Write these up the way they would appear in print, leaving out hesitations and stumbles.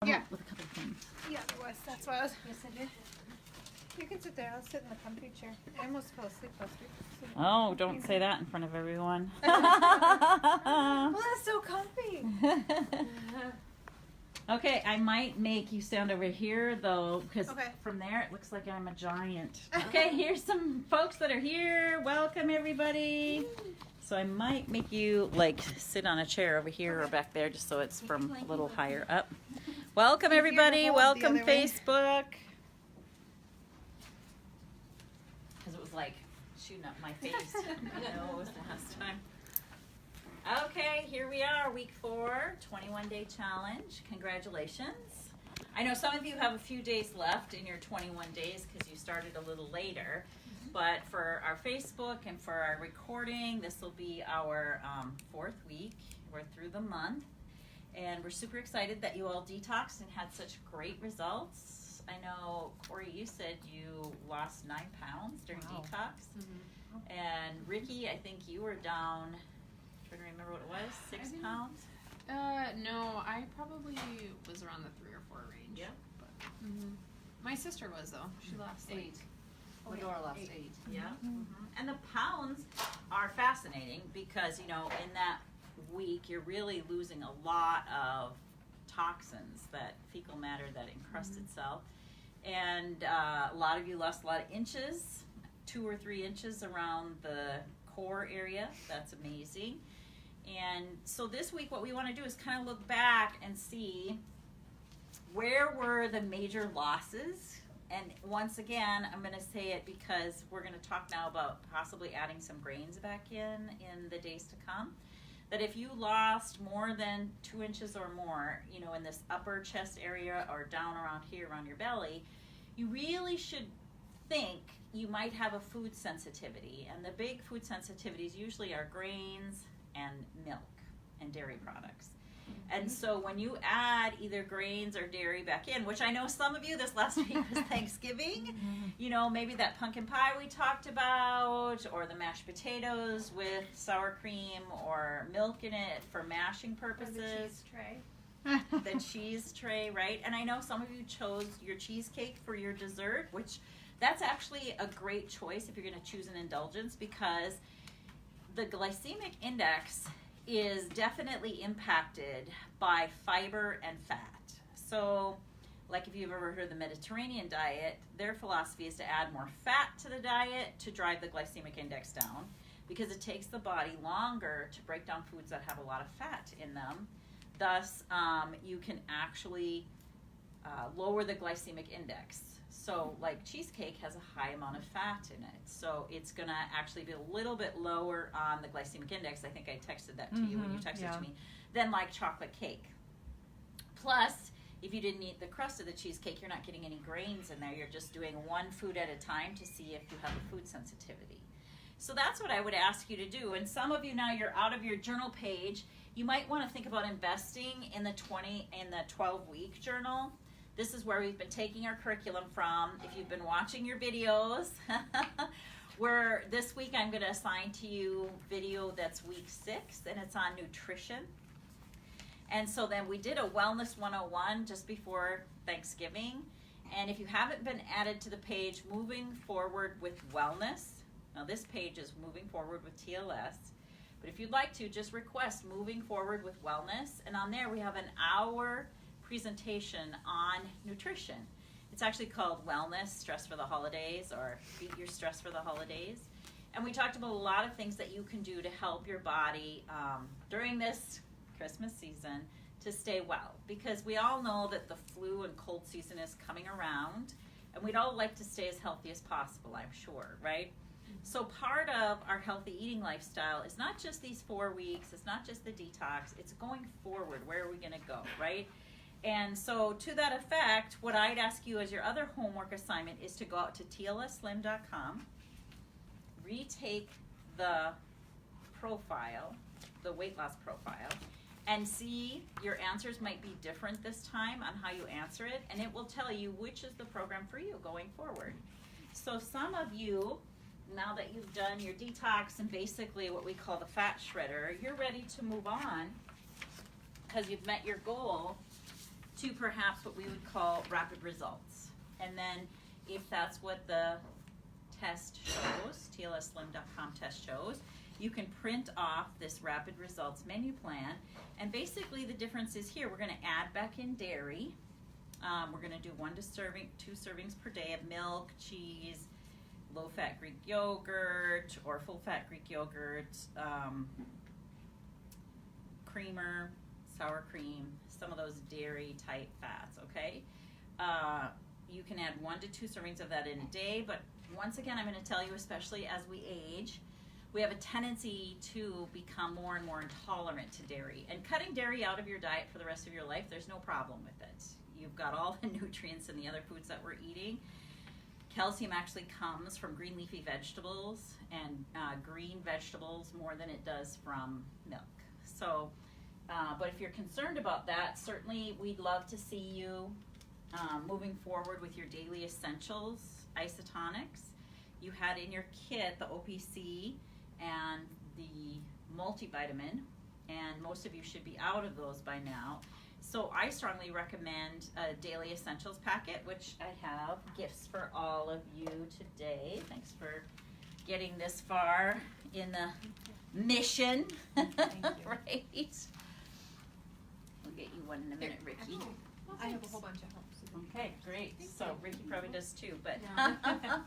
Yeah. with a couple of things. Yeah, it was. That's what I was. Yes, I did. You can sit there. I'll sit in the comfy chair. I almost fell asleep last week. So. Oh, don't say that in front of everyone. Well, that's so comfy. Okay, I might make you stand over here though, because Okay. from there it looks like I'm a giant. Okay, here's some folks that are here. Welcome everybody. So I might make you like sit on a chair over here or back there, just so it's from a little higher up. Welcome everybody. Welcome Facebook. Because it was like shooting up my face. It was last time. Okay, here we are, week 4, 21-day challenge. Congratulations. I know some of you have a few days left in your 21 days because you started a little later. But for our Facebook and for our recording, this will be our 4th week. We're through the month. And we're super excited that you all detoxed and had such great results. I know, Corey, you said you lost 9 pounds during detox. Mm-hmm. And Ricky, I think you were down... I don't remember what it was, 6 pounds? No, I probably was around the 3 or 4 range. Yeah. But, my sister was, though. She lost 8. Medora lost 8. Yeah. Mm-hmm. And the pounds are fascinating because, you know, in that week, you're really losing a lot of toxins, that fecal matter that encrusts itself. And a lot of you lost a lot of inches, 2 or 3 inches around the core area. That's amazing. And so this week what we want to do is kind of look back and see where were the major losses. And once again, I'm going to say it because we're going to talk now about possibly adding some grains back in the days to come. That if you lost more than 2 inches or more, you know, in this upper chest area or down around here around your belly, you really should think you might have a food sensitivity. And the big food sensitivities usually are grains and milk and dairy products. And so when you add either grains or dairy back in, which I know some of you, this last week was Thanksgiving, you know, maybe that pumpkin pie we talked about, or the mashed potatoes with sour cream or milk in it for mashing purposes. Or the cheese tray. The cheese tray, right? And I know some of you chose your cheesecake for your dessert, which that's actually a great choice if you're going to choose an indulgence, because the glycemic index is definitely impacted by fiber and fat. So, like if you've ever heard of the Mediterranean diet, their philosophy is to add more fat to the diet to drive the glycemic index down, because it takes the body longer to break down foods that have a lot of fat in them. Thus, you can actually lower the glycemic index. So like cheesecake has a high amount of fat in it. So it's going to actually be a little bit lower on the glycemic index. I think I texted that to you when you texted to me. Than like chocolate cake. Plus, if you didn't eat the crust of the cheesecake, you're not getting any grains in there. You're just doing one food at a time to see if you have a food sensitivity. So that's what I would ask you to do. And some of you now, you're out of your journal page. You might want to think about investing in the 12-week journal. This is where we've been taking our curriculum from. If you've been watching your videos, where this week I'm going to assign to you video that's week 6, and it's on nutrition. And so then we did a Wellness 101 just before Thanksgiving. And if you haven't been added to the page, Moving Forward with Wellness. Now this page is Moving Forward with TLS. But if you'd like to, just request Moving Forward with Wellness. And on there we have an hour presentation on nutrition. It's actually called Wellness, Stress for the Holidays, or Beat Your Stress for the Holidays. And we talked about a lot of things that you can do to help your body during this Christmas season to stay well. Because we all know that the flu and cold season is coming around, and we'd all like to stay as healthy as possible, I'm sure, right? So part of our healthy eating lifestyle is not just these 4 weeks, it's not just the detox, it's going forward. Where are we going to go, right? And so to that effect, what I'd ask you as your other homework assignment is to go out to tlsslim.com, retake the profile, the weight loss profile, and see your answers might be different this time on how you answer it, and it will tell you which is the program for you going forward. So some of you, now that you've done your detox and basically what we call the fat shredder, you're ready to move on because you've met your goal to perhaps what we would call rapid results. And then if that's what the test shows, tlsslim.com test shows, you can print off this rapid results menu plan. And basically the difference is here, we're gonna add back in dairy. We're gonna do 1 to 2 servings per day of milk, cheese, low-fat Greek yogurt or full-fat Greek yogurt, creamer, sour cream, some of those dairy type fats, okay? You can add 1 to 2 servings of that in a day, but once again, I'm going to tell you, especially as we age, we have a tendency to become more and more intolerant to dairy. And cutting dairy out of your diet for the rest of your life, there's no problem with it. You've got all the nutrients in the other foods that we're eating. Calcium actually comes from green leafy vegetables and green vegetables more than it does from milk. So, but if you're concerned about that, certainly we'd love to see you moving forward with your daily essentials isotonics. You had in your kit the OPC and the multivitamin, and most of you should be out of those by now. So I strongly recommend a daily essentials packet, which I have gifts for all of you today. Thanks for getting this far in the mission. Right? We'll get you one in a minute, Ricky. I have a whole bunch at home. Okay, great. Thank So you. Ricky probably does too, but Yeah.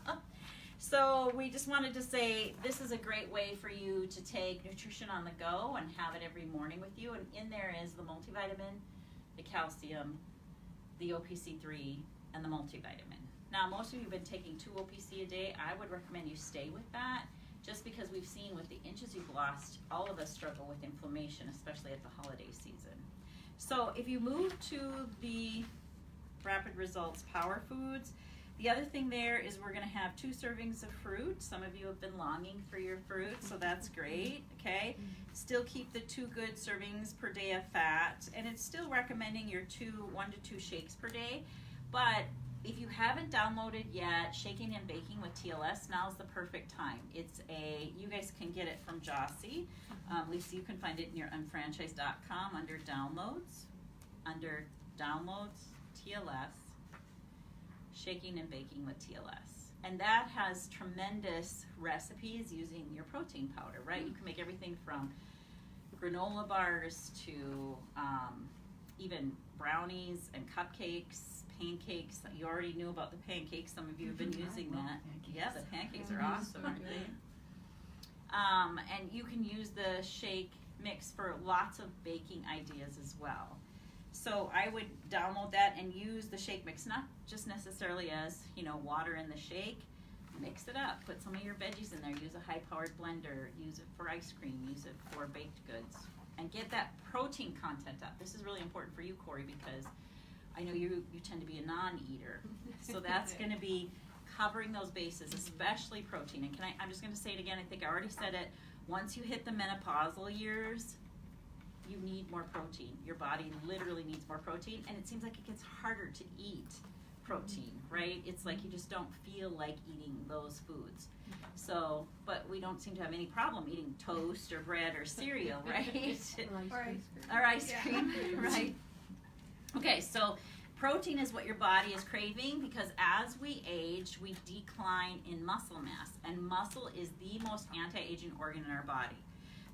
so we just wanted to say this is a great way for you to take nutrition on the go and have it every morning with you. And in there is the multivitamin, the calcium, the OPC3, and the multivitamin. Now, most of you have been taking 2 OPC a day. I would recommend you stay with that, just because we've seen with the inches you've lost, all of us struggle with inflammation, especially at the holiday season. So if you move to the Rapid Results Power Foods, the other thing there is we're going to have 2 servings of fruit. Some of you have been longing for your fruit, so that's great, okay? Still keep the 2 good servings per day of fat, and it's still recommending your 1 to 2 shakes per day. But if you haven't downloaded yet Shaking and Baking with TLS, now's the perfect time. You guys can get it from Jossie. Lisa, you can find it in your unfranchise.com under downloads, TLS, Shaking and Baking with TLS. And that has tremendous recipes using your protein powder, right? You can make everything from granola bars to even brownies and cupcakes, pancakes. You already knew about the pancakes. Some of you have been using that. Yeah, the pancakes are awesome, aren't they? And you can use the shake mix for lots of baking ideas as well. So I would download that and use the shake mix, not just necessarily as, water in the shake. Mix it up. Put some of your veggies in there. Use a high-powered blender. Use it for ice cream. Use it for baked goods. And get that protein content up. This is really important for you, Corey, because I know you tend to be a non-eater. So that's going to be covering those bases, especially protein. And I'm just going to say it again. I think I already said it. Once you hit the menopausal years, you need more protein. Your body literally needs more protein, and it seems like it gets harder to eat protein, right? It's like you just don't feel like eating those foods. So, but we don't seem to have any problem eating toast or bread or cereal, right? Or ice cream, right? Okay, so protein is what your body is craving, because as we age, we decline in muscle mass, and muscle is the most anti-aging organ in our body.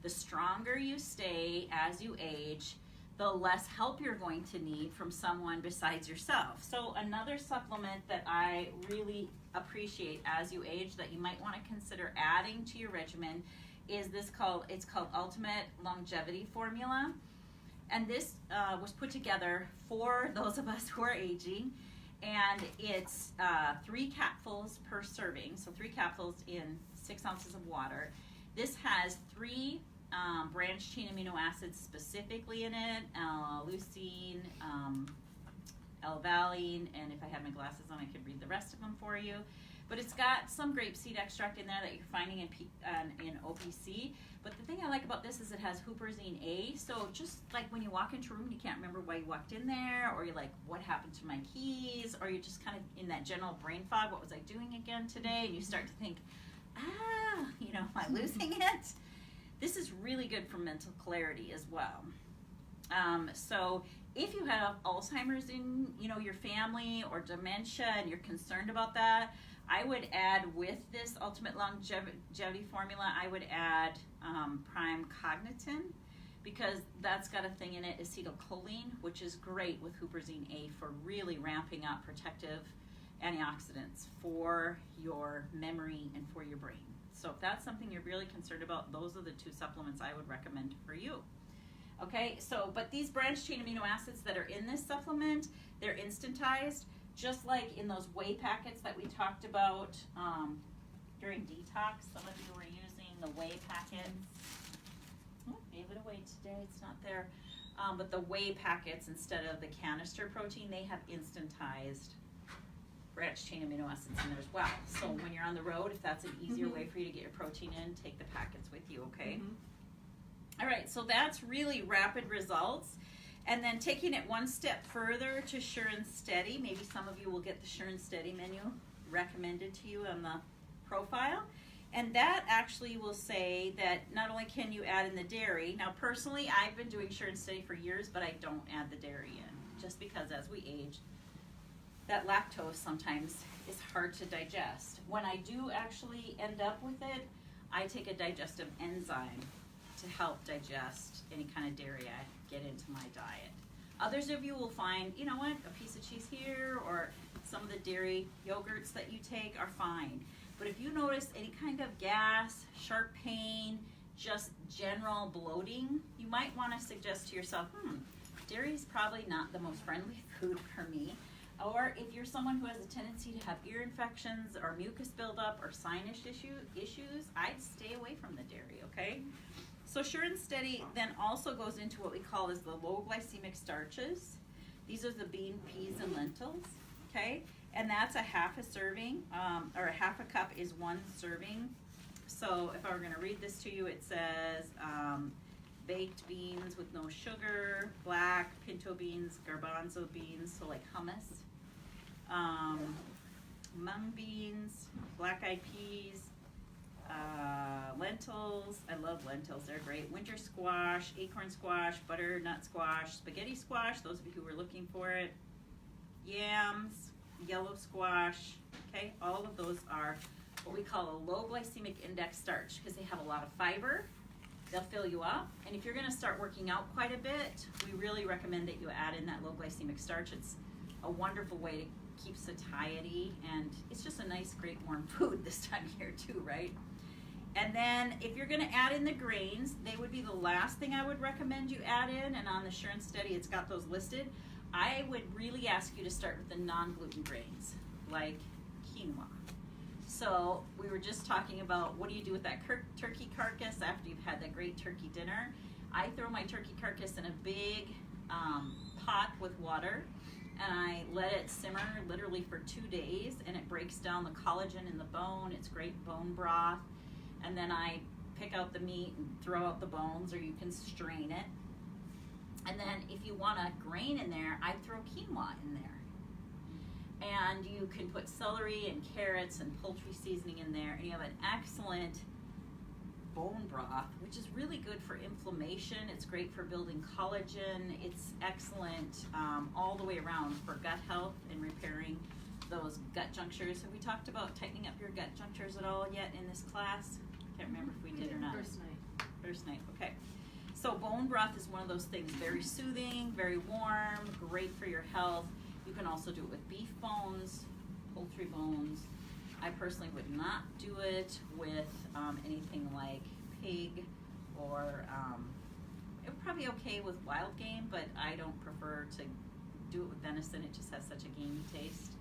The stronger you stay as you age, the less help you're going to need from someone besides yourself. So another supplement that I really appreciate as you age that you might want to consider adding to your regimen is it's called Ultimate Longevity Formula. And this was put together for those of us who are aging, and it's 3 capsules per serving, so 3 capsules in 6 ounces of water. This has 3 branched chain amino acids specifically in it, leucine, L-valine, and if I had my glasses on, I could read the rest of them for you. But it's got some grapeseed extract in there that you're finding in OPC. But the thing I like about this is it has huperzine A. So just like when you walk into a room, you can't remember why you walked in there, or you're like, what happened to my keys? Or you're just kind of in that general brain fog. What was I doing again today? And you start to think, am I losing it? This is really good for mental clarity as well. So if you have Alzheimer's in, your family or dementia and you're concerned about that, I would add with this Ultimate Longevity Formula, I would add Prime Cognitin, because that's got a thing in it, acetylcholine, which is great with huperzine A for really ramping up protective antioxidants for your memory and for your brain. So if that's something you're really concerned about, those are the 2 supplements I would recommend for you. Okay, so, but these branched chain amino acids that are in this supplement, they're instantized, just like in those whey packets that we talked about during detox. Some of you were using the whey packets. Oh, gave it away today, it's not there. But the whey packets instead of the canister protein, they have instantized branched chain amino acids in there as well. So when you're on the road, if that's an easier way for you to get your protein in, take the packets with you, okay? All right, so that's really rapid results. And then taking it one step further to Sure and Steady, maybe some of you will get the Sure and Steady menu recommended to you on the profile. And that actually will say that not only can you add in the dairy, now personally I've been doing Sure and Steady for years, but I don't add the dairy in, just because as we age, that lactose sometimes is hard to digest. When I do actually end up with it, I take a digestive enzyme to help digest any kind of dairy I get into my diet. Others of you will find, you know what, a piece of cheese here or some of the dairy yogurts that you take are fine. But if you notice any kind of gas, sharp pain, just general bloating, you might want to suggest to yourself, dairy is probably not the most friendly food for me. Or if you're someone who has a tendency to have ear infections or mucus buildup or sinus issues, I'd stay away from the dairy, okay? So Sure and Steady then also goes into what we call as the low glycemic starches. These are the bean, peas, and lentils, okay? And that's a half a serving, or a half a cup is 1 serving. So if I were gonna read this to you, it says baked beans with no sugar, black pinto beans, garbanzo beans, so like hummus, mung beans, black-eyed peas, lentils. I love lentils, they're great. Winter squash, acorn squash, butternut squash, spaghetti squash, those of you who were looking for it, yams, yellow squash, okay? All of those are what we call a low glycemic index starch because they have a lot of fiber. They'll fill you up, and if you're going to start working out quite a bit, we really recommend that you add in that low glycemic starch. It's a wonderful way to keep satiety, and it's just a nice, great, warm food this time of year too, right? And then if you're going to add in the grains, they would be the last thing I would recommend you add in, and on the Sure and Steady, it's got those listed. I would really ask you to start with the non-gluten grains, like quinoa. So we were just talking about what do you do with that turkey carcass after you've had that great turkey dinner. I throw my turkey carcass in a big pot with water, and I let it simmer literally for 2 days, and it breaks down the collagen in the bone. It's great bone broth. And then I pick out the meat and throw out the bones, or you can strain it. And then if you want a grain in there, I throw quinoa in there. And you can put celery and carrots and poultry seasoning in there, and you have an excellent bone broth, which is really good for inflammation. It's great for building collagen. It's excellent all the way around for gut health and repairing those gut junctures. Have we talked about tightening up your gut junctures at all yet in this class? Can't remember if we did or not. First night, okay. So bone broth is one of those things, very soothing, very warm, great for your health. You can also do it with beef bones, poultry bones. I personally would not do it with anything like pig or it would probably be okay with wild game, but I don't prefer to do it with venison. It just has such a gamey taste.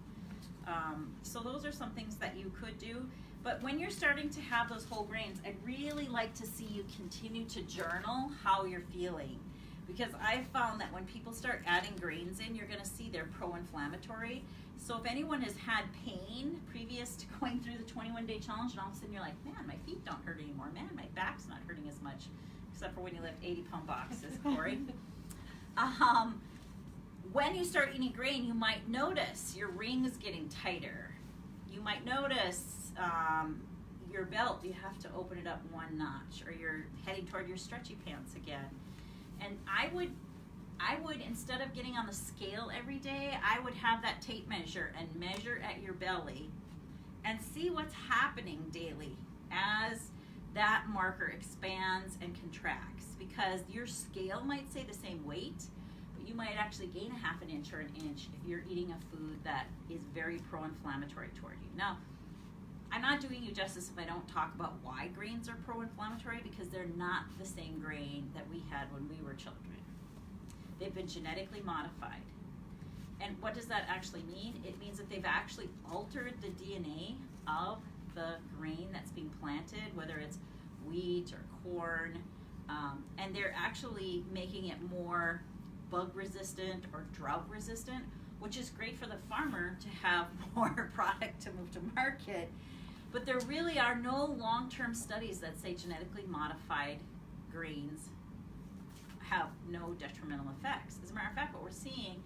So those are some things that you could do. But when you're starting to have those whole grains, I'd really like to see you continue to journal how you're feeling. Because I've found that when people start adding grains in, you're going to see they're pro-inflammatory. So if anyone has had pain previous to going through the 21-day challenge, and all of a sudden you're like, man, my feet don't hurt anymore. Man, my back's not hurting as much, except for when you lift 80-pound boxes, Corey. When you start eating grain, you might notice your rings getting tighter. You might notice your belt, you have to open it up 1 notch, or you're heading toward your stretchy pants again. And I I would, instead of getting on the scale every day, I would have that tape measure and measure at your belly and see what's happening daily as that marker expands and contracts, because your scale might say the same weight, but you might actually gain a half an inch or an inch if you're eating a food that is very pro-inflammatory toward you. Now, I'm not doing you justice if I don't talk about why grains are pro-inflammatory, because they're not the same grain that we had when we were children. They've been genetically modified. And what does that actually mean? It means that they've actually altered the DNA of the grain that's being planted, whether it's wheat or corn, and they're actually making it more bug resistant or drought resistant, which is great for the farmer to have more product to move to market. But there really are no long-term studies that say genetically modified grains have no detrimental effects. As a matter of fact, what we're seeing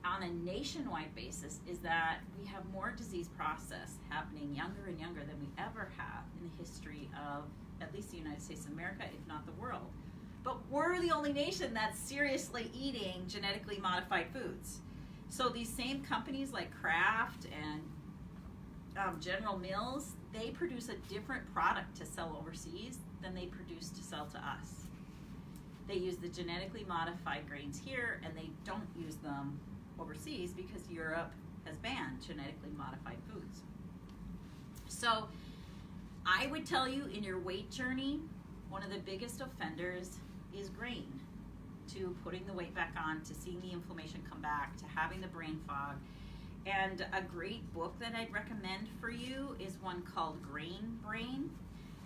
on a nationwide basis is that we have more disease process happening younger and younger than we ever have in the history of at least the United States of America, if not the world. But we're the only nation that's seriously eating genetically modified foods. So these same companies like Kraft and General Mills, they produce a different product to sell overseas than they produce to sell to us. They use the genetically modified grains here, and they don't use them overseas because Europe has banned genetically modified foods. So I would tell you, in your weight journey, one of the biggest offenders is grain, to putting the weight back on, to seeing the inflammation come back, to having the brain fog. And a great book that I'd recommend for you is one called Grain Brain,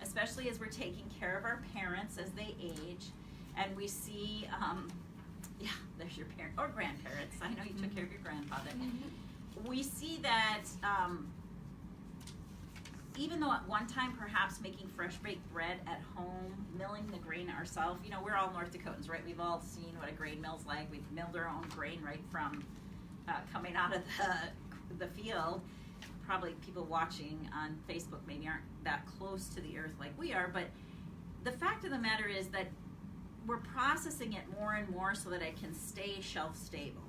especially as we're taking care of our parents as they age, and we see, yeah, there's your parent or grandparents. I know you took care of your grandfather. We see that even though at one time perhaps making fresh baked bread at home, milling the grain ourselves, you know, we're all North Dakotans, right? We've all seen what a grain mill's like. We've milled our own grain right from coming out of the field. Probably people watching on Facebook maybe aren't that close to the earth like we are, but the fact of the matter is that we're processing it more and more so that it can stay shelf stable,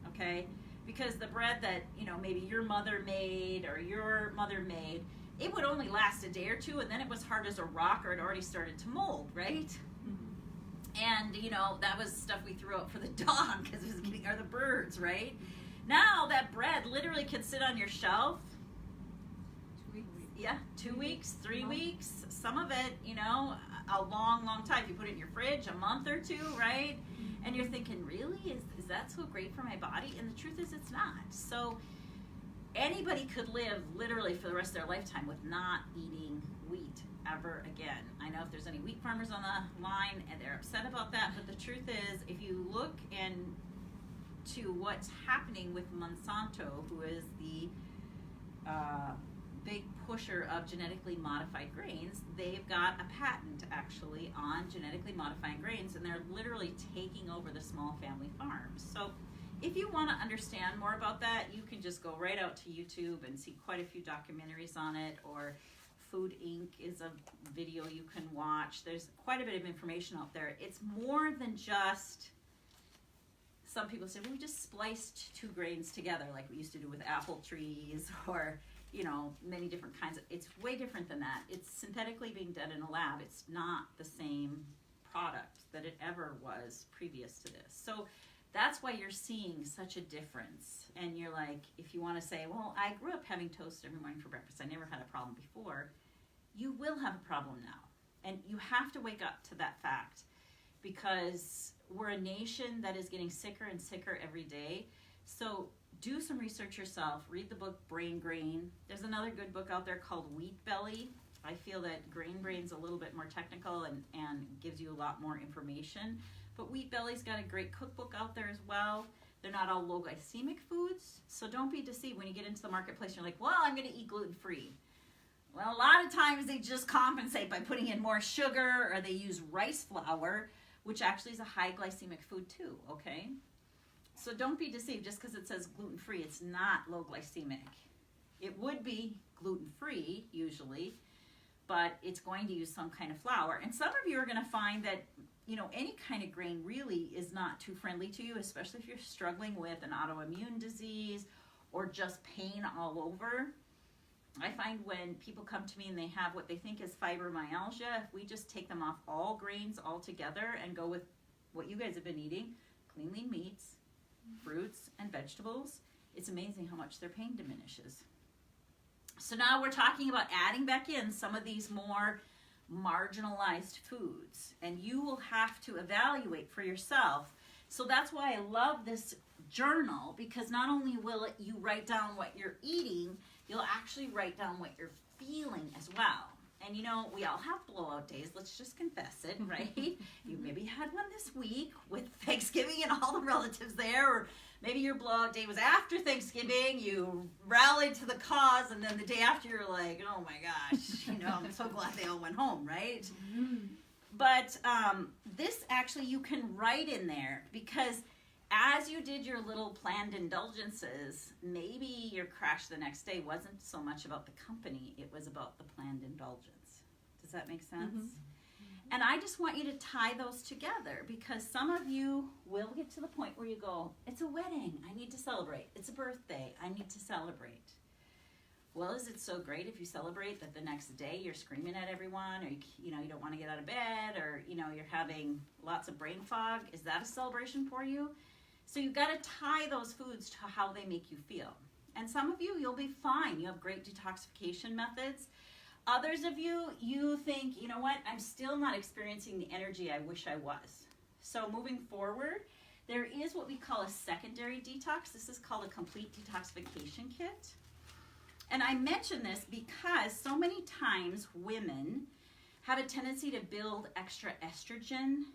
okay? Because the bread that, you know, maybe your mother made or your mother made, it would only last a day or two, and then it was hard as a rock or it already started to mold, right? And, you know, that was stuff we threw out for the dog because it was getting, or the birds, right? Now that bread literally can sit on your shelf. 2 weeks. Yeah, 2 weeks, 3 weeks, some of it, you know, a long, long time. If you put it in your fridge, a month or two, right? And you're thinking, really? Is that so great for my body? And the truth is it's not. So anybody could live literally for the rest of their lifetime with not eating wheat ever again. I know if there's any wheat farmers on the line and they're upset about that, but the truth is, if you look into what's happening with Monsanto, who is the big pusher of genetically modified grains, they've got a patent actually on genetically modifying grains, and they're literally taking over the small family farms. So if you want to understand more about that, you can just go right out to YouTube and see quite a few documentaries on it, or Food Inc. is a video you can watch. There's quite a bit of information out there. It's more than just, some people say, well, we just spliced two grains together like we used to do with apple trees, or, you know, many different kinds of, it's way different than that. It's synthetically being done in a lab. It's not the same product that it ever was previous to this. So that's why you're seeing such a difference. And you're like, if you want to say, well, I grew up having toast every morning for breakfast, I never had a problem before, you will have a problem now. And you have to wake up to that fact, because we're a nation that is getting sicker and sicker every day. So do some research yourself. Read the book Brain Grain. There's another good book out there called Wheat Belly. I feel that Grain Brain's a little bit more technical and gives you a lot more information. But Wheat Belly's got a great cookbook out there as well. They're not all low glycemic foods, so don't be deceived when you get into the marketplace and you're like, well, I'm going to eat gluten-free. Well, a lot of times they just compensate by putting in more sugar, or they use rice flour, which actually is a high glycemic food too, okay? So don't be deceived just because it says gluten-free. It's not low glycemic. It would be gluten-free usually, but it's going to use some kind of flour. And some of you are going to find that any kind of grain really is not too friendly to you, especially if you're struggling with an autoimmune disease or just pain all over. I find when people come to me and they have what they think is fibromyalgia, if we just take them off all grains altogether and go with what you guys have been eating, clean lean meats, fruits, and vegetables, it's amazing how much their pain diminishes. So now we're talking about adding back in some of these more marginalized foods, and you will have to evaluate for yourself. So that's why I love this journal, because not only will you write down what you're eating, you'll actually write down what you're feeling as well. And we all have blowout days, let's just confess it, right? You maybe had one this week with Thanksgiving and all the relatives there, or maybe your blowout day was after Thanksgiving, you rallied to the cause, and then the day after you're like, oh my gosh, I'm so glad they all went home, right? Mm-hmm. But this actually you can write in there, because as you did your little planned indulgences, maybe your crash the next day wasn't so much about the company, it was about the planned indulgence. Does that make sense? Mm-hmm. And I just want you to tie those together, because some of you will get to the point where you go, it's a wedding, I need to celebrate. It's a birthday, I need to celebrate. Well, is it so great if you celebrate that the next day you're screaming at everyone, or you don't want to get out of bed, or you're having lots of brain fog? Is that a celebration for you? So you've got to tie those foods to how they make you feel. And some of you, you'll be fine. You have great detoxification methods. Others of you, you think, you know what, I'm still not experiencing the energy I wish I was. So moving forward, there is what we call a secondary detox. This is called a complete detoxification kit. And I mention this because so many times women have a tendency to build extra estrogen,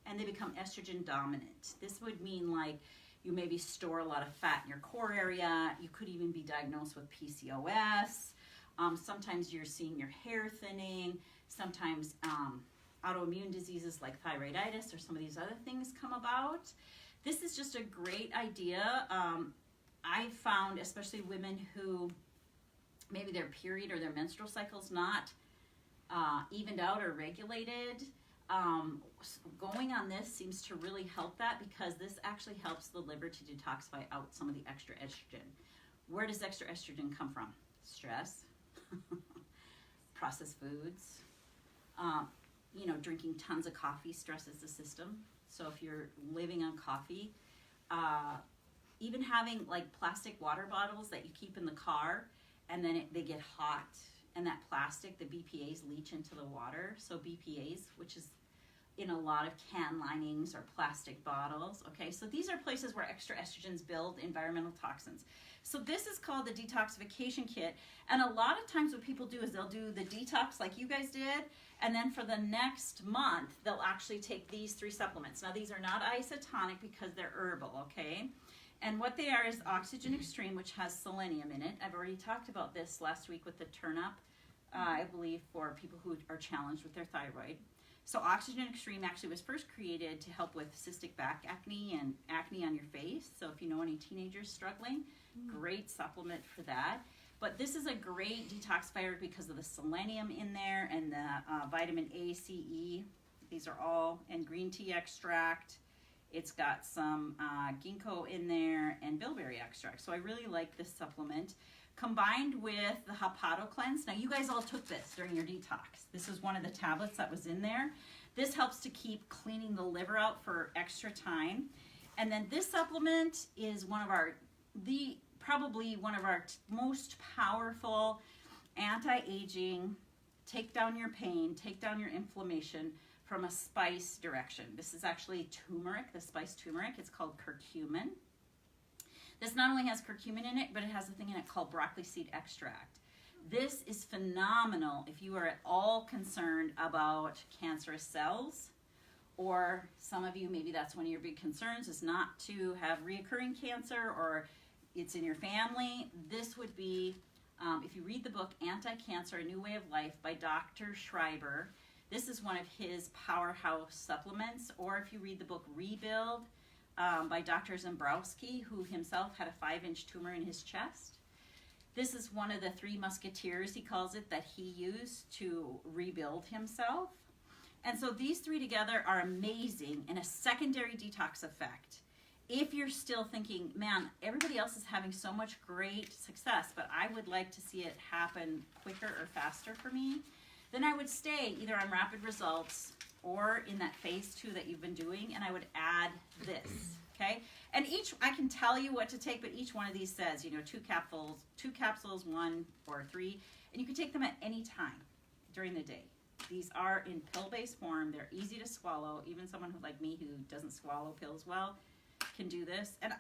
and they become estrogen dominant. This would mean like you maybe store a lot of fat in your core area. You could even be diagnosed with PCOS. Sometimes you're seeing your hair thinning. Sometimes autoimmune diseases like thyroiditis or some of these other things come about. This is just a great idea. I found, especially women who maybe their period or their menstrual cycle's not evened out or regulated, going on this seems to really help that, because this actually helps the liver to detoxify out some of the extra estrogen. Where does extra estrogen come from? Stress, processed foods, drinking tons of coffee stresses the system. So if you're living on coffee, even having like plastic water bottles that you keep in the car, and then they get hot, and that plastic, the BPAs leach into the water. So BPAs, which is in a lot of can linings or plastic bottles. Okay, so these are places where extra estrogens build environmental toxins. So this is called the detoxification kit. And a lot of times what people do is they'll do the detox like you guys did, and then for the next month, they'll actually take these 3 supplements. Now these are not isotonic because they're herbal, okay? And what they are is Oxygen Extreme, which has selenium in it. I've already talked about this last week with the turn up, I believe, for people who are challenged with their thyroid. So Oxygen Extreme actually was first created to help with cystic back acne and acne on your face. So if you know any teenagers struggling, great supplement for that. But this is a great detoxifier because of the selenium in there and the vitamin A, C, E. These are all, and green tea extract. It's got some ginkgo in there and bilberry extract. So I really like this supplement. Combined with the Hepato Cleanse. Now you guys all took this during your detox. This is one of the tablets that was in there. This helps to keep cleaning the liver out for extra time. And then this supplement is probably one of our most powerful anti-aging, take down your pain, take down your inflammation from a spice direction. This is actually turmeric, the spice turmeric. It's called curcumin. This not only has curcumin in it, but it has a thing in it called broccoli seed extract. This is phenomenal if you are at all concerned about cancerous cells, or some of you, maybe that's one of your big concerns, is not to have reoccurring cancer, or it's in your family. This would be, if you read the book Anti-Cancer, A New Way of Life by Dr. Schreiber, this is one of his powerhouse supplements. Or if you read the book Rebuild, by Dr. Zembrowski, who himself had a 5-inch tumor in his chest. This is one of the 3 musketeers, he calls it, that he used to rebuild himself. And so these three together are amazing in a secondary detox effect. If you're still thinking, man, everybody else is having so much great success, but I would like to see it happen quicker or faster for me, then I would stay either on rapid results or in that phase 2 that you've been doing, and I would add this, okay? And I can tell you what to take, but each one of these says, 2 capsules, 1 or 3, and you can take them at any time during the day. These are in pill-based form. They're easy to swallow. Even someone like me who doesn't swallow pills well can do this. And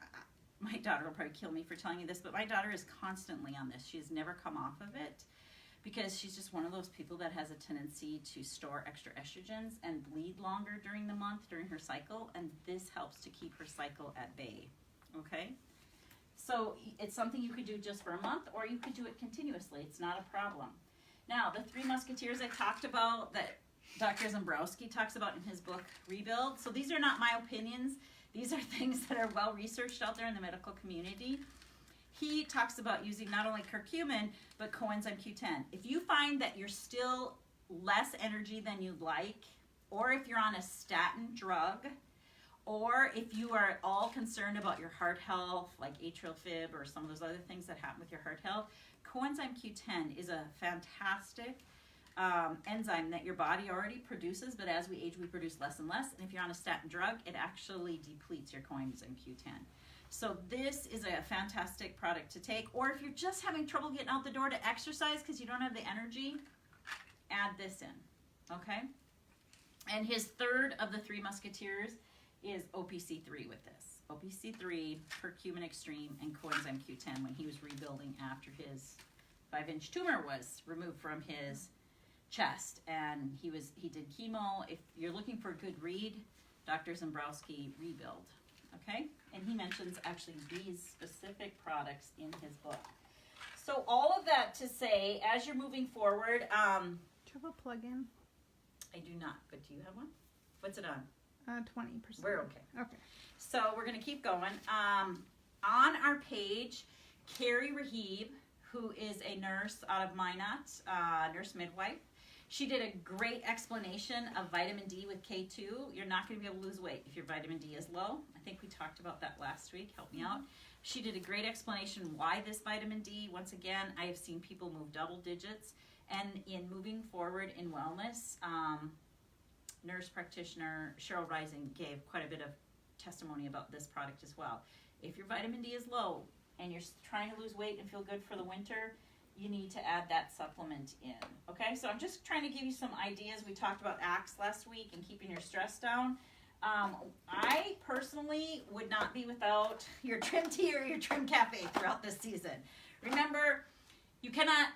my daughter will probably kill me for telling you this, but my daughter is constantly on this. She has never come off of it because she's just one of those people that has a tendency to store extra estrogens and bleed longer during the month, during her cycle, and this helps to keep her cycle at bay, okay? So it's something you could do just for a month, or you could do it continuously. It's not a problem. Now, the 3 musketeers I talked about that Dr. Zambrowski talks about in his book, Rebuild. So these are not my opinions. These are things that are well researched out there in the medical community. He talks about using not only curcumin, but coenzyme Q10. If you find that you're still less energy than you'd like, or if you're on a statin drug, or if you are at all concerned about your heart health, like atrial fib or some of those other things that happen with your heart health, coenzyme Q10 is a fantastic enzyme that your body already produces, but as we age, we produce less and less. And if you're on a statin drug, it actually depletes your coenzyme Q10. So this is a fantastic product to take. Or if you're just having trouble getting out the door to exercise because you don't have the energy, add this in, okay? And his third of the 3 musketeers is OPC3 with this. OPC3, curcumin extreme, and coenzyme Q10 when he was rebuilding after his 5-inch tumor was removed from his chest, and he did chemo. If you're looking for a good read, Dr. Zambrowski, Rebuild, okay? And he mentions actually these specific products in his book. So all of that to say, as you're moving forward, Do you have a plug-in? I do not, but do you have one? What's it on? 20%. We're okay. Okay. So we're going to keep going. On our page, Carrie Rahib, who is a nurse out of Minot, nurse midwife, she did a great explanation of vitamin D with K2. You're not going to be able to lose weight if your vitamin D is low. I think we talked about that last week. Help me out. She did a great explanation why this vitamin D. Once again, I have seen people move double digits. And in moving forward in wellness, nurse practitioner Cheryl Rising gave quite a bit of testimony about this product as well. If your vitamin D is low and you're trying to lose weight and feel good for the winter, you need to add that supplement in. Okay, so I'm just trying to give you some ideas. We talked about Axe last week and keeping your stress down. I personally would not be without your Trim Tea or your Trim Cafe throughout this season. Remember,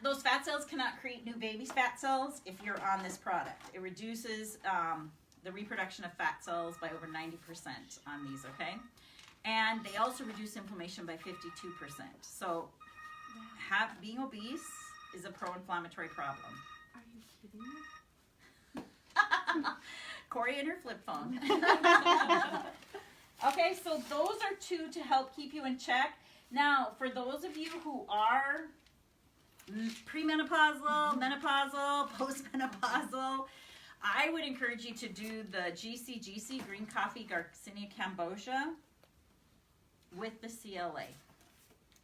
those fat cells cannot create new baby's fat cells if you're on this product. It reduces the reproduction of fat cells by over 90% on these, okay? And they also reduce inflammation by 52%. So being obese is a pro-inflammatory problem. Are you kidding me? Corey and her flip phone. Okay, so those are 2 to help keep you in check. Now, for those of you who are premenopausal, menopausal, postmenopausal, I would encourage you to do the GCGC, green coffee Garcinia cambogia, with the CLA.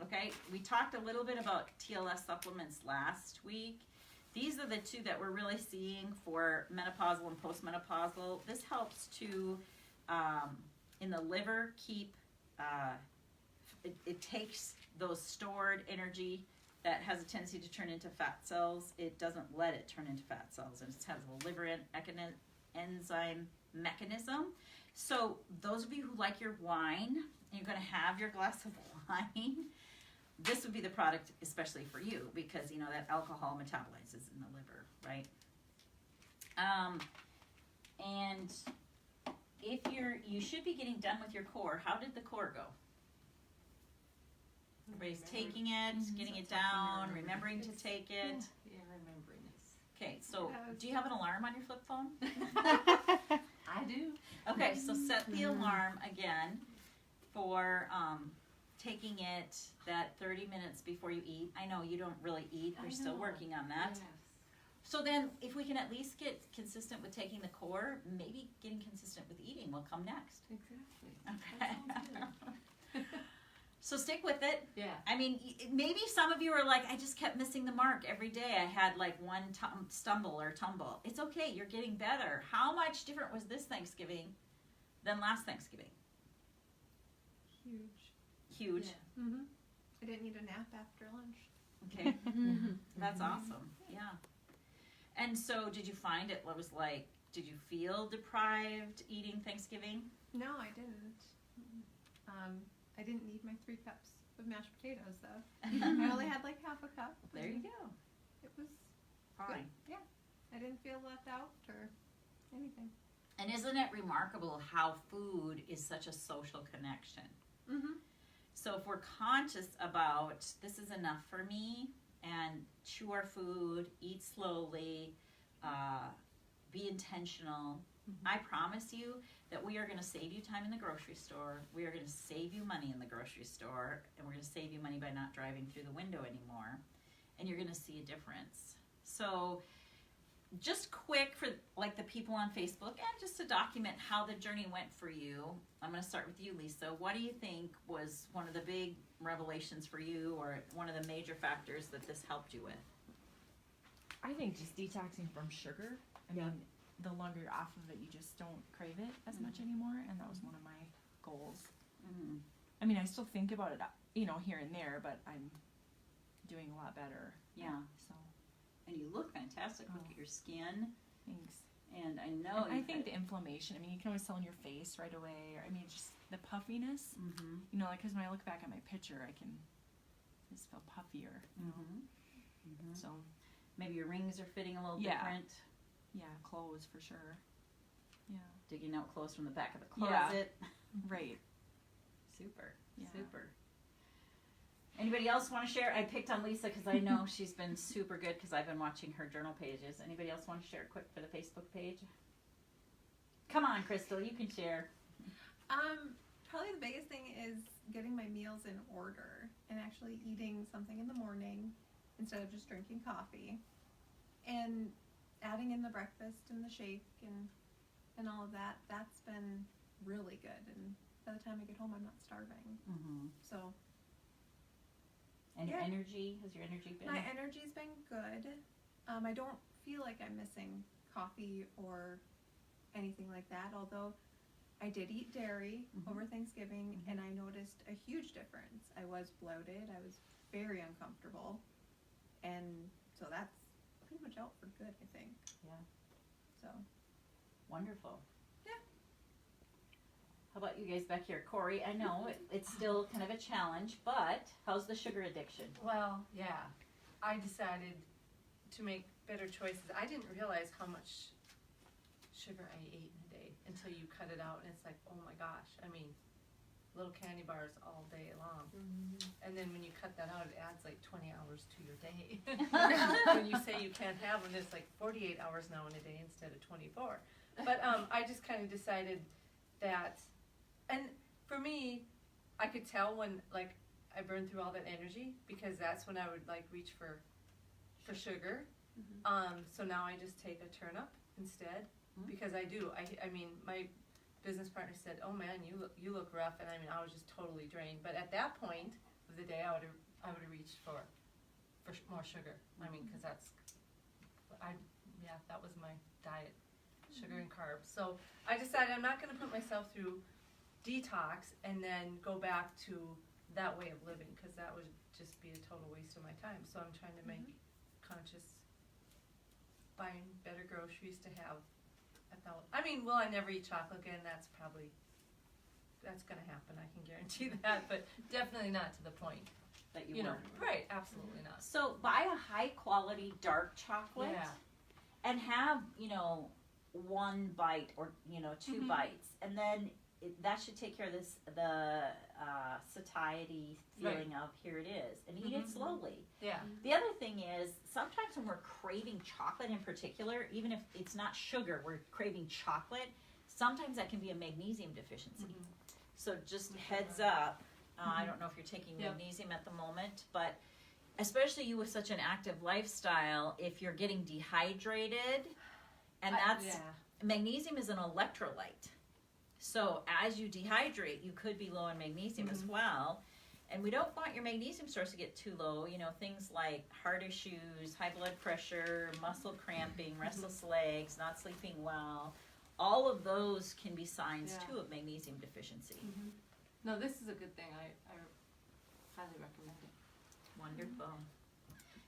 Okay, we talked a little bit about TLS supplements last week. These are the 2 that we're really seeing for menopausal and postmenopausal. This helps to, in the liver, keep, it takes those stored energy that has a tendency to turn into fat cells. It doesn't let it turn into fat cells. It has a liver enzyme mechanism. So those of you who like your wine, and you're going to have your glass of wine, this would be the product especially for you because, that alcohol metabolizes in the liver, right? And if you should be getting done with your core. How did the core go? Everybody's taking it, getting it down, remembering to take it. Yeah, remembering this. Okay, so do you have an alarm on your flip phone? I do. Okay, so set the alarm again for taking it that 30 minutes before you eat. I know you don't really eat. You're still working on that. Yes. So then, if we can at least get consistent with taking the core, maybe getting consistent with eating will come next. Exactly. Okay. That sounds good. So stick with it. Yeah. I mean, maybe some of you are like, I just kept missing the mark every day. I had like one stumble or tumble. It's okay. You're getting better. How much different was this Thanksgiving than last Thanksgiving? Huge. Huge. Yeah. Mm-hmm. I didn't need a nap after lunch. Okay. That's awesome. Yeah. And so did you find it was like, did you feel deprived eating Thanksgiving? No, I didn't. I didn't need my 3 cups of mashed potatoes, though. I only had like half a cup. There you go. It was Fine. good. Yeah. I didn't feel left out or anything. And isn't it remarkable how food is such a social connection? Mm-hmm. So if we're conscious about this is enough for me, and chew our food, eat slowly, be intentional, I promise you that we are going to save you time in the grocery store. We are going to save you money in the grocery store, and we're going to save you money by not driving through the window anymore. And you're going to see a difference. So just quick for like the people on Facebook, and just to document how the journey went for you. I'm going to start with you, Lisa. What do you think was one of the big revelations for you, or one of the major factors that this helped you with? I think just detoxing from sugar. I mean, the longer you're off of it, you just don't crave it as much anymore, and that was one of my goals. Mm-hmm. I mean, I still think about it, you know, here and there, but I'm doing a lot better. Yeah. So, And you look fantastic. Look at your skin. thanks. And I know And I think the inflammation, I mean, you can always tell in your face right away, or I mean, just the puffiness, Mm-hmm. you know, like, because when I look back at my picture, I can just feel puffier, you know. Mm-hmm. So, Maybe your rings are fitting a little Yeah. different. yeah, clothes for sure. Yeah. Digging out clothes from the back of the Yeah. closet. Right. Super. Yeah. Super. Anybody else want to share? I picked on Lisa because I know she's been super good because I've been watching her journal pages. Anybody else want to share quick for the Facebook page? Come on, Crystal, you can share. Probably the biggest thing is getting my meals in order and actually eating something in the morning instead of just drinking coffee, and adding in the breakfast and the shake and all of that. That's been really good, and by the time I get home, I'm not starving. Mm-hmm. So And your Yeah. energy? Has your energy been? my energy's been good. I don't feel like I'm missing coffee or anything like that, although I did eat dairy over Thanksgiving, and I noticed a huge difference. I was bloated. I was very uncomfortable, and so that's pretty much out for good, I think. Yeah. So Wonderful. Yeah. How about you guys back here? Corey, I know it's still kind of a challenge, but how's the sugar addiction? Well, yeah. I decided to make better choices. I didn't realize how much sugar I ate in a day until you cut it out, and it's like, oh my gosh. I mean, little candy bars all day long. And then when you cut that out, it adds like 20 hours to your day. When you say you can't have them, it's like 48 hours now in a day instead of 24. But I just kind of decided that, and for me, I could tell when like I burned through all that energy, because that's when I would like reach for sugar. So now I just take a turnip instead, because I do. I mean, my business partner said, "Oh man, you look rough," and I mean, I was just totally drained. But at that point of the day, I would have reached for more sugar. I mean, because that was my diet, sugar and carbs. So I decided I'm not going to put myself through detox and then go back to that way of living, because that would just be a total waste of my time. So I'm trying to make conscious buying better groceries to have. I mean, will I never eat chocolate again? That's going to happen. I can guarantee that, but definitely not to the point. That you were. Right? Absolutely not. So buy a high quality dark chocolate. Yeah. And have, one bite or, 2 bites. And then that should take care of the satiety feeling of here it is. And eat it slowly. Yeah. The other thing is, sometimes when we're craving chocolate in particular, even if it's not sugar, we're craving chocolate, sometimes that can be a magnesium deficiency. So just heads up. I don't know if you're taking magnesium at the moment, but especially you with such an active lifestyle, if you're getting dehydrated, and magnesium is an electrolyte. So as you dehydrate, you could be low in magnesium as well. And we don't want your magnesium source to get too low. You know, things like heart issues, high blood pressure, muscle cramping, restless legs, not sleeping well. All of those can be signs too of magnesium deficiency. No, this is a good thing. I highly recommend it. Wonderful.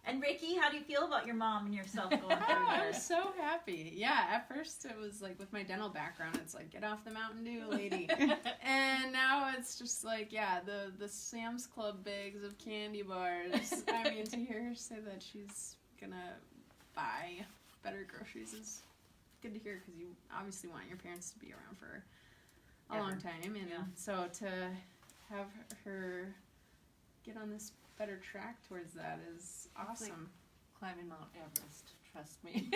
And Ricky, how do you feel about your mom and yourself going through I'm this? so happy. Yeah, at first it was like with my dental background, it's like, get off the Mountain Dew, lady. And now it's just like, the Sam's Club bags of candy bars. I mean, to hear her say that she's gonna buy better groceries is good to hear, because you obviously want your parents to be around for a long time. And so to have her get on this better track towards that is awesome. Like climbing Mount Everest, trust me.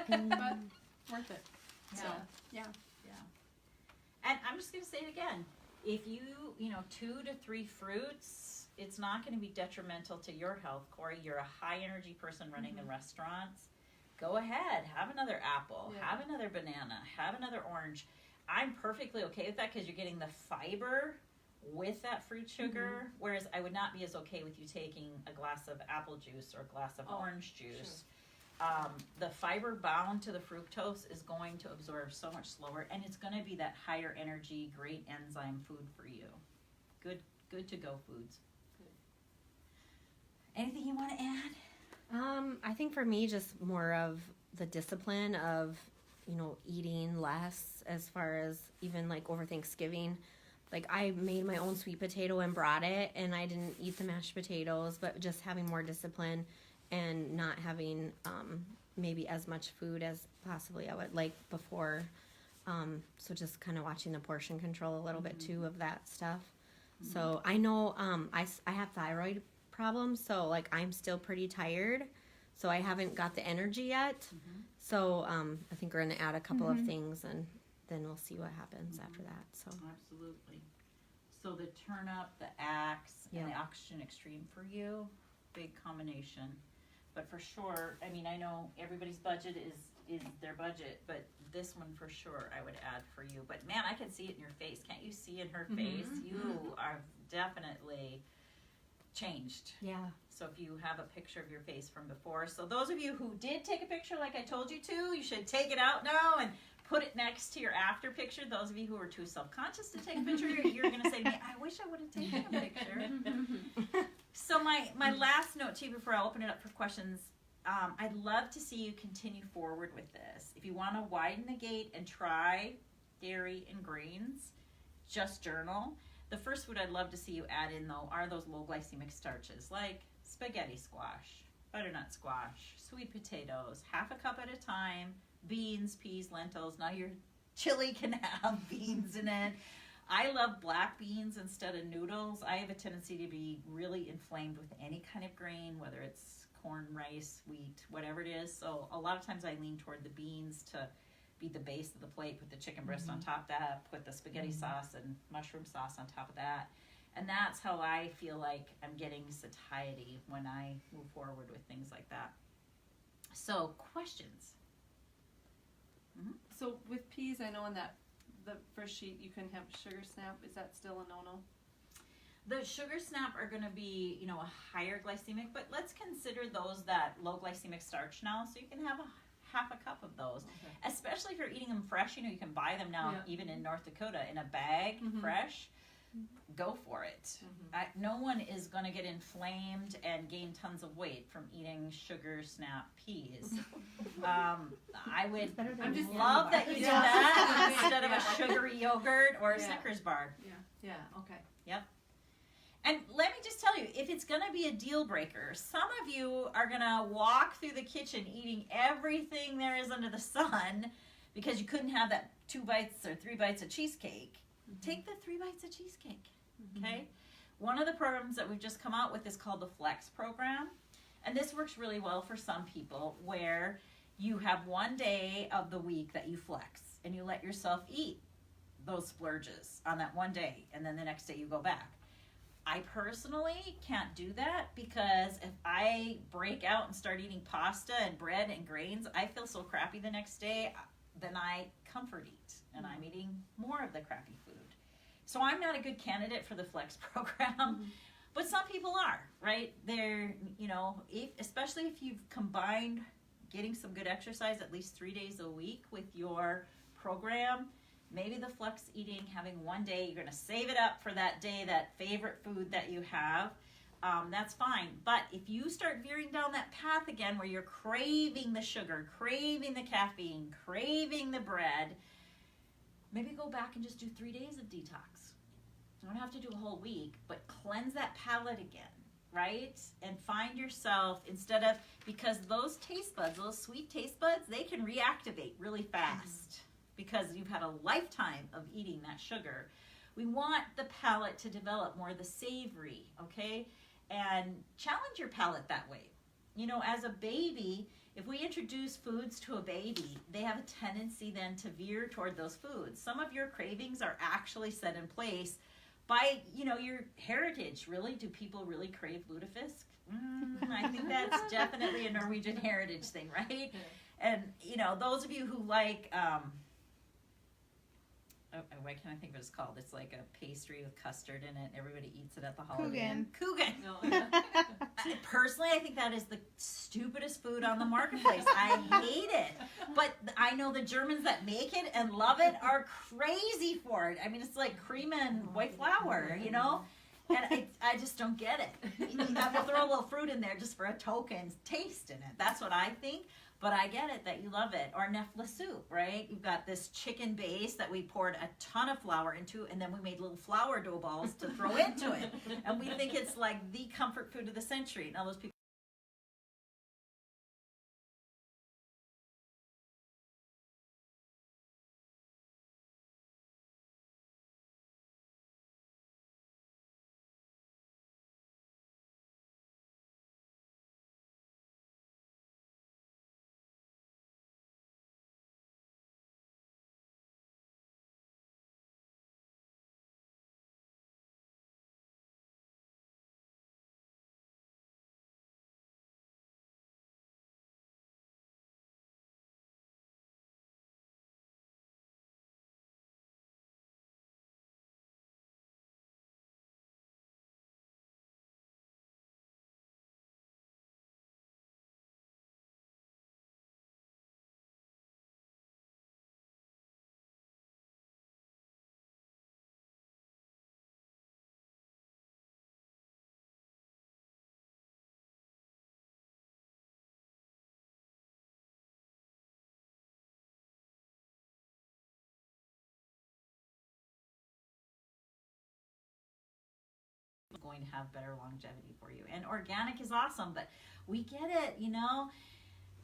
But worth it. Yeah. So, yeah. And I'm just going to say it again. If you 2 to 3 fruits, it's not going to be detrimental to your health, Corey. You're a high energy person running the restaurants. Go ahead, have another apple, have another banana, have another orange. I'm perfectly okay with that because you're getting the fiber with that fruit sugar, whereas I would not be as okay with you taking a glass of apple juice or a glass of orange juice. The fiber bound to the fructose is going to absorb so much slower, and it's going to be that higher energy, great enzyme food for you. Good to go foods. Anything you want to add? I think for me, just more of the discipline of, eating less, as far as even like over Thanksgiving. Like, I made my own sweet potato and brought it, and I didn't eat the mashed potatoes, but just having more discipline and not having maybe as much food as possibly I would like before. So just kind of watching the portion control a little bit too of that stuff. So I know I have thyroid problems, so like I'm still pretty tired, so I haven't got the energy yet. So I think we're going to add a couple of things, and then we'll see what happens after that. So Absolutely. So the turnip, the axe, and the oxygen extreme for you, big combination. But for sure, I mean, I know everybody's budget is their budget, but this one for sure I would add for you. But man, I can see it in your face. Can't you see in her face? You are definitely changed. yeah. So if you have a picture of your face from before. So those of you who did take a picture like I told you to, you should take it out now and put it next to your after picture. Those of you who are too self-conscious to take a picture, you're going to say, man, I wish I would have taken a picture. So my last note to you before I open it up for questions, I'd love to see you continue forward with this. If you want to widen the gate and try dairy and grains, just journal. The first food I'd love to see you add in, though, are those low glycemic starches, like spaghetti squash, butternut squash, sweet potatoes, half a cup at a time, beans, peas, lentils. Now your chili can have beans in it. I love black beans instead of noodles. I have a tendency to be really inflamed with any kind of grain, whether it's corn, rice, wheat, whatever it is. So a lot of times I lean toward the beans to be the base of the plate, put the chicken breast on top of that, put the spaghetti sauce and mushroom sauce on top of that. And that's how I feel like I'm getting satiety when I move forward with things like that. So, questions? So with peas, I know on that the first sheet you can have sugar snap. Is that still a no-no? The sugar snap are going to be, a higher glycemic, but let's consider those that low glycemic starch now. So you can have half a cup of those, especially if you're eating them fresh. You can buy them now, even in North Dakota, in a bag, fresh. Go for it. No one is going to get inflamed and gain tons of weight from eating sugar snap peas. I would love that you did that instead of a sugary yogurt or a Snickers bar. Yeah, okay. Yep. And let me just tell you, if it's going to be a deal breaker, some of you are going to walk through the kitchen eating everything there is under the sun because you couldn't have that 2 bites or 3 bites of cheesecake. Take the 3 bites of cheesecake, okay? One of the programs that we've just come out with is called the Flex program. And this works really well for some people where you have one day of the week that you flex and you let yourself eat those splurges on that one day, and then the next day you go back. I personally can't do that because if I break out and start eating pasta and bread and grains, I feel so crappy the next day. Then I comfort eat, and I'm eating more of the crappy food. So I'm not a good candidate for the Flex program, but some people are, right? They're, especially if you've combined getting some good exercise at least 3 days a week with your program. Maybe the flex eating, having one day, you're going to save it up for that day, that favorite food that you have. That's fine. But if you start veering down that path again where you're craving the sugar, craving the caffeine, craving the bread, maybe go back and just do 3 days of detox. You don't have to do a whole week, but cleanse that palate again, right? And find yourself, instead of, because those taste buds, those sweet taste buds, they can reactivate really fast because you've had a lifetime of eating that sugar. We want the palate to develop more the savory, okay? And challenge your palate that way. As a baby, if we introduce foods to a baby, they have a tendency then to veer toward those foods. Some of your cravings are actually set in place by, your heritage. Really, do people really crave lutefisk? I think that's definitely a Norwegian heritage thing, right? And, those of you who like, why can't I think of what it's called? It's like a pastry with custard in it. Everybody eats it at the holiday. Kuchen. Personally, I think that is the stupidest food on the marketplace. I hate it. But I know the Germans that make it and love it are crazy for it. I mean, it's like cream and white flour, And I just don't get it. We'll throw a little fruit in there just for a token taste in it. That's what I think. But I get it that you love it. Or nefla soup, right? You've got this chicken base that we poured a ton of flour into, and then we made little flour dough balls to throw into it. And we think it's like the comfort food of the century. And all those people. Going to have better longevity for you. And organic is awesome, but we get it,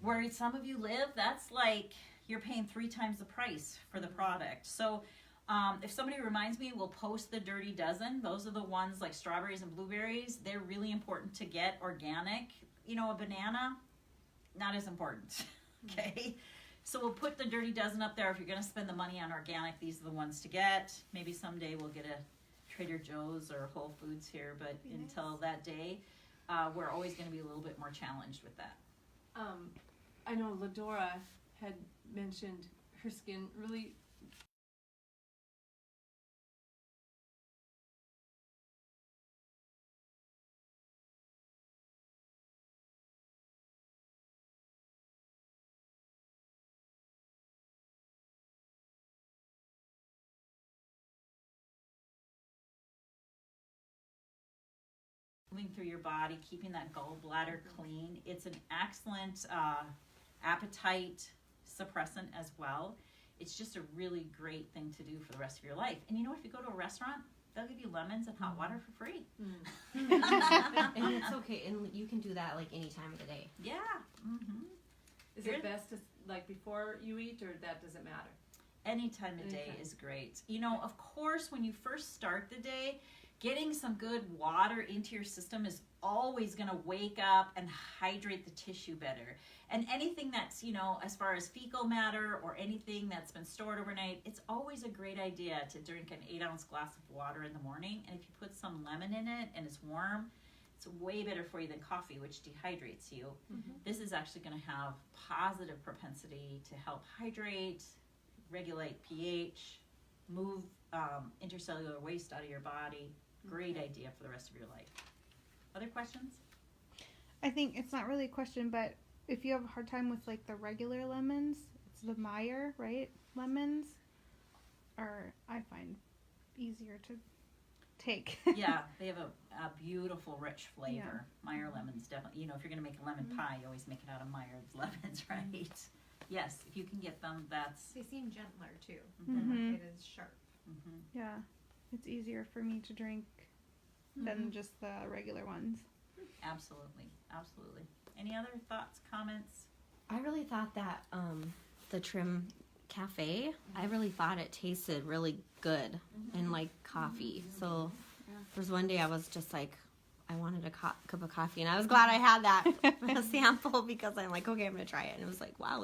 where some of you live, that's like you're paying 3 times the price for the product. So if somebody reminds me, we'll post the Dirty Dozen. Those are the ones like strawberries and blueberries. They're really important to get organic. A banana, not as important. Okay. So we'll put the Dirty Dozen up there. If you're going to spend the money on organic, these are the ones to get. Maybe someday we'll get a Trader Joe's or Whole Foods here, but until that day, we're always going to be a little bit more challenged with that. I know Ladora had mentioned her skin really Moving through your body, keeping that gallbladder clean. It's an excellent appetite suppressant as well. It's just a really great thing to do for the rest of your life. And if you go to a restaurant, they'll give you lemons and hot water for free. And it's okay, and you can do that like any time of the day. Yeah. Mm-hmm. Is it best to like before you eat, or that doesn't matter? Any time of day is great. Of course, when you first start the day, getting some good water into your system is always going to wake up and hydrate the tissue better. And anything that's, you know, as far as fecal matter or anything that's been stored overnight, it's always a great idea to drink an 8-ounce glass of water in the morning. And if you put some lemon in it and it's warm, it's way better for you than coffee, which dehydrates you. This is actually going to have positive propensity to help hydrate, regulate pH, move intercellular waste out of your body. Great idea for the rest of your life. Other questions? I think it's not really a question, but if you have a hard time with like the regular lemons, it's the Meyer, right? Lemons are, I find, easier to take. Yeah, they have a beautiful, rich flavor. Meyer lemons, definitely. You know, if you're going to make a lemon pie, you always make it out of Meyer's lemons, right? Yes, if you can get them, that's... They seem gentler too. Mhm. It is sharp. Yeah, it's easier for me to drink than just the regular ones. Absolutely, absolutely. Any other thoughts, comments? I really thought that the Trim Cafe, I really thought it tasted really good and like coffee. So there was one day I was just like, I wanted a cup of coffee, and I was glad I had that sample because I'm like, okay, I'm gonna try it, and it was like, wow,